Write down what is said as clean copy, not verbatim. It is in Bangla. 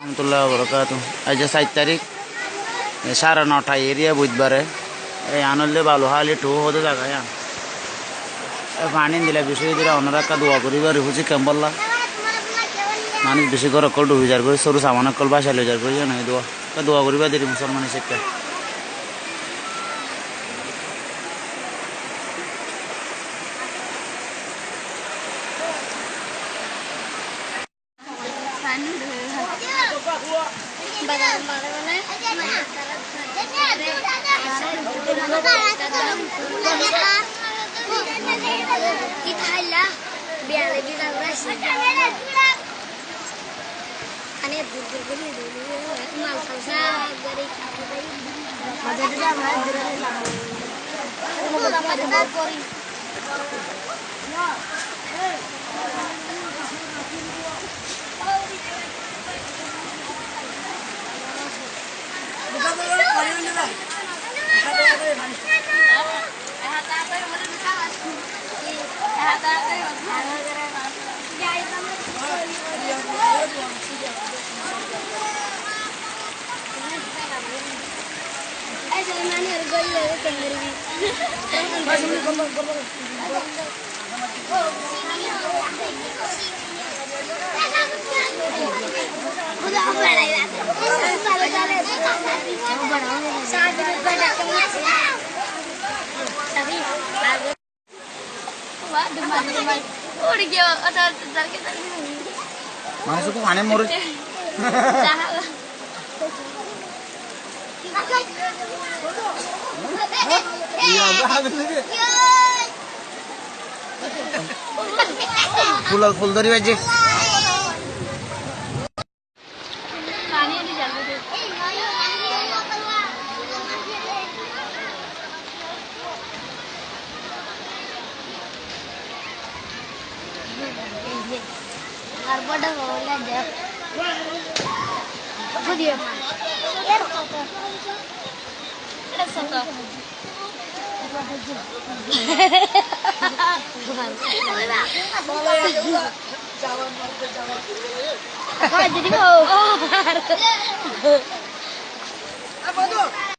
রহমতুল্লাহ বরকাত। আজ 4 তারিখ 9:30 এরিয়া বুধবারে এই আনলে ভালো হালি টু হতে জায়গায় পানি দিলে বিষয় দিলে অন্য একটা দোয়া করিবার হুচি কেম্বল্লা মানুষ বেশি করে অকল ডুবি যার করি সরু সামান অকল বাসা লই যার করি জানো দোয়া করিবা দিলি মুসলমান শিক্ষা masuk ke mana murid iya full dari aja Arboda hola ya. Aku dia. Ada soto. Jadi mau. Apa tuh?